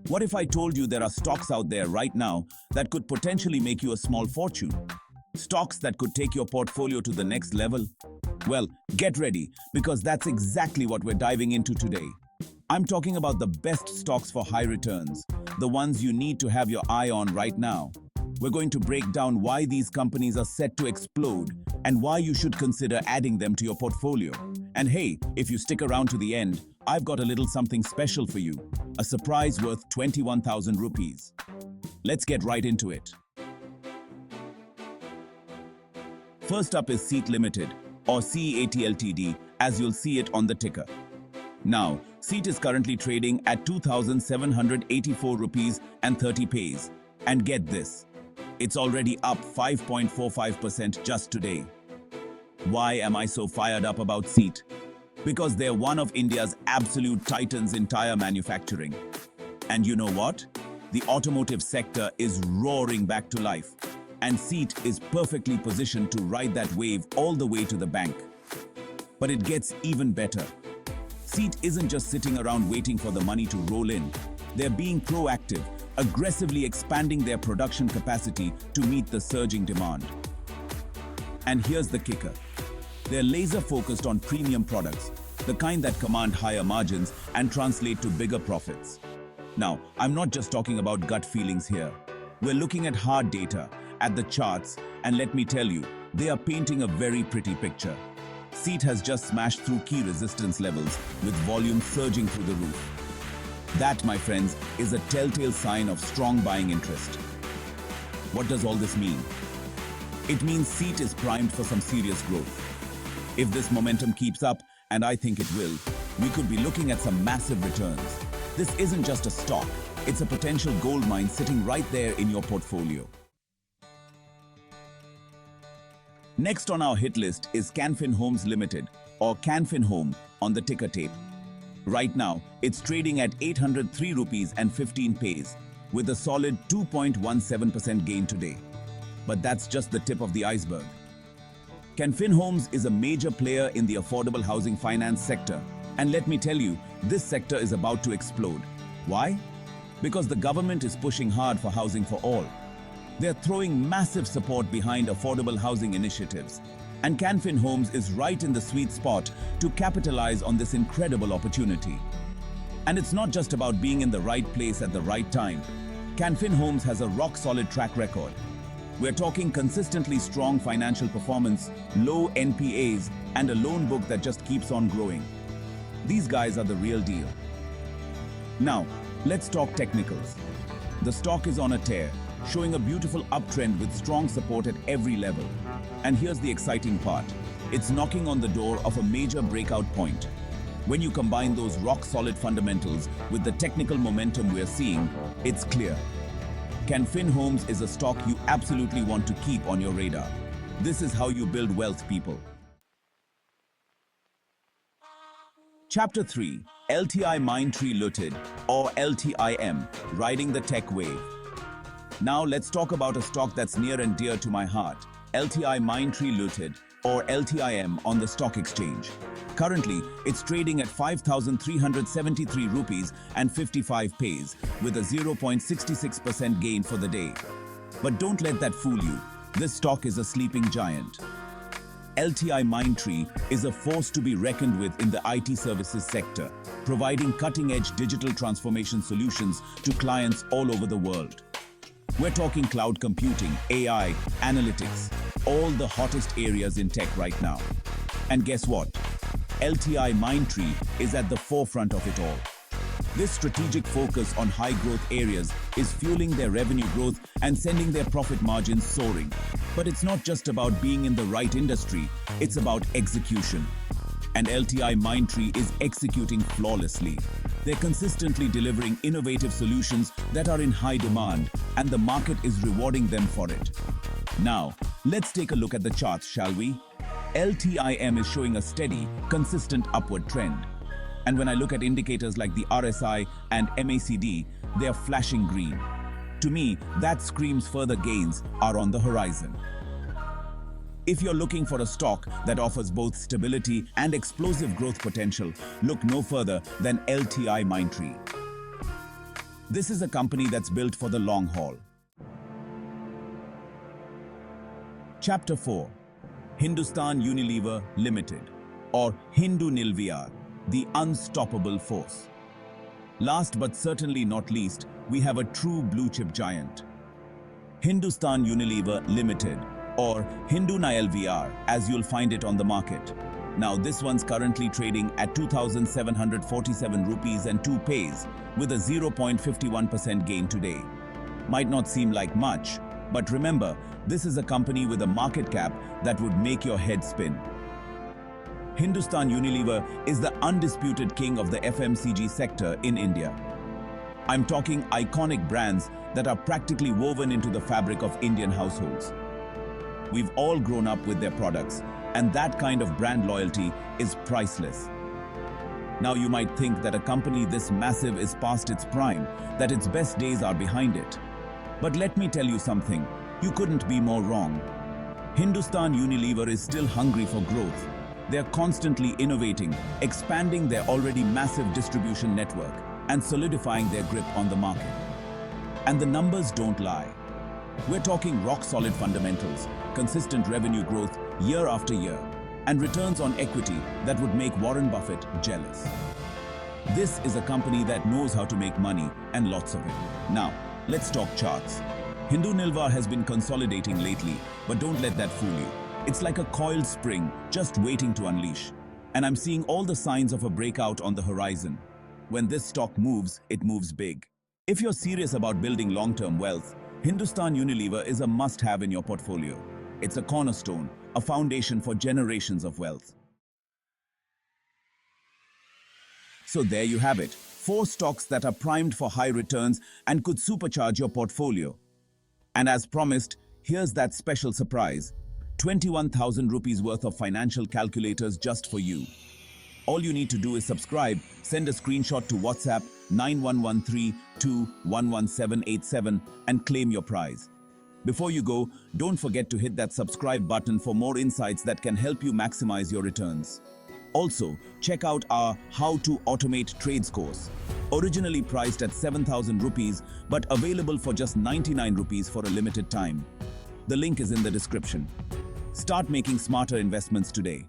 What if I told you there are stocks out there right now that could potentially make you a small fortune? Stocks that could take your portfolio to the next level? Well, get ready, because that's exactly what we're diving into today. I'm talking about the best stocks for high returns, the ones you need to have your eye on right now. We're going to break down why these companies are set to explode and why you should consider adding them to your portfolio. And hey, if you stick around to the end, I've got a little something special for you, a surprise worth 21,000 rupees. Let's get right into it. First up is SEAT Limited, or CEAT Ltd, as you'll see it on the ticker. Now, SEAT is currently trading at 2,784 rupees and 30 paise. And get this, it's already up 5.45% just today. Why am I so fired up about SEAT? Because they're one of India's absolute titans in tire manufacturing. And you know what? The automotive sector is roaring back to life, and SEAT is perfectly positioned to ride that wave all the way to the bank. But it gets even better. SEAT isn't just sitting around waiting for the money to roll in. They're being proactive, aggressively expanding their production capacity to meet the surging demand. And here's the kicker. They're laser-focused on premium products, the kind that command higher margins and translate to bigger profits. Now, I'm not just talking about gut feelings here. We're looking at hard data, at the charts, and let me tell you, they are painting a very pretty picture. SEAT has just smashed through key resistance levels, with volume surging through the roof. That, my friends, is a telltale sign of strong buying interest. What does all this mean? It means SEAT is primed for some serious growth. If this momentum keeps up, and I think it will, we could be looking at some massive returns. This isn't just a stock, it's a potential gold mine sitting right there in your portfolio. Next on our hit list is Canfin Homes Limited, or Canfin Home on the ticker tape. Right now, it's trading at 803 rupees and 15 paise, with a solid 2.17% gain today. But that's just the tip of the iceberg. Canfin Homes is a major player in the affordable housing finance sector. And let me tell you, this sector is about to explode. Why? Because the government is pushing hard for housing for all. They're throwing massive support behind affordable housing initiatives. And Canfin Homes is right in the sweet spot to capitalize on this incredible opportunity. And it's not just about being in the right place at the right time. Canfin Homes has a rock-solid track record. We're talking consistently strong financial performance, low NPAs, and a loan book that just keeps on growing. These guys are the real deal. Now, let's talk technicals. The stock is on a tear, showing a beautiful uptrend with strong support at every level. And here's the exciting part. It's knocking on the door of a major breakout point. When you combine those rock-solid fundamentals with the technical momentum we're seeing, it's clear. Canfin Homes is a stock you absolutely want to keep on your radar. This is how you build wealth, people. Chapter 3. LTIMindtree Limited, or LTIM, riding the tech wave. Now let's talk about a stock that's near and dear to my heart, LTIMindtree Limited, or LTIM on the stock exchange. Currently, it's trading at 5,373 rupees and 55 paise, with a 0.66% gain for the day. But don't let that fool you. This stock is a sleeping giant. LTIMindtree is a force to be reckoned with in the IT services sector, providing cutting-edge digital transformation solutions to clients all over the world. We're talking cloud computing, AI, analytics, all the hottest areas in tech right now. And guess what? LTIMindtree is at the forefront of it all. This strategic focus on high-growth areas is fueling their revenue growth and sending their profit margins soaring. But it's not just about being in the right industry, it's about execution. And LTIMindtree is executing flawlessly. They're consistently delivering innovative solutions that are in high demand, and the market is rewarding them for it. Now, let's take a look at the charts, shall we? LTIM is showing a steady, consistent upward trend. And when I look at indicators like the RSI and MACD, they are flashing green. To me, that screams further gains are on the horizon. If you're looking for a stock that offers both stability and explosive growth potential, look no further than LTIMindtree. This is a company that's built for the long haul. Chapter 4. Hindustan Unilever Limited, or Hindu Nilvr, the unstoppable force. Last but certainly not least, we have a true blue-chip giant. Hindustan Unilever Limited, or Hindu Nilvr, as you'll find it on the market. Now this one's currently trading at 2,747 rupees and 2 paise, with a 0.51% gain today. Might not seem like much, but remember, this is a company with a market cap that would make your head spin. Hindustan Unilever is the undisputed king of the FMCG sector in India. I'm talking iconic brands that are practically woven into the fabric of Indian households. We've all grown up with their products, and that kind of brand loyalty is priceless. Now you might think that a company this massive is past its prime, that its best days are behind it. But let me tell you something, you couldn't be more wrong. Hindustan Unilever is still hungry for growth. They're constantly innovating, expanding their already massive distribution network, and solidifying their grip on the market. And the numbers don't lie. We're talking rock-solid fundamentals, consistent revenue growth year after year, and returns on equity that would make Warren Buffett jealous. This is a company that knows how to make money, and lots of it. Now, let's talk charts. Hindu Nilvr has been consolidating lately, but don't let that fool you. It's like a coiled spring, just waiting to unleash. And I'm seeing all the signs of a breakout on the horizon. When this stock moves, it moves big. If you're serious about building long-term wealth, Hindustan Unilever is a must-have in your portfolio. It's a cornerstone, a foundation for generations of wealth. So there you have it, 4 stocks that are primed for high returns and could supercharge your portfolio. And as promised, here's that special surprise. 21,000 rupees worth of financial calculators just for you. All you need to do is subscribe, send a screenshot to WhatsApp 9113211787 and claim your prize. Before you go, don't forget to hit that subscribe button for more insights that can help you maximize your returns. Also, check out our How to Automate Trades course. Originally priced at 7,000 rupees, but available for just 99 rupees for a limited time. The link is in the description. Start making smarter investments today.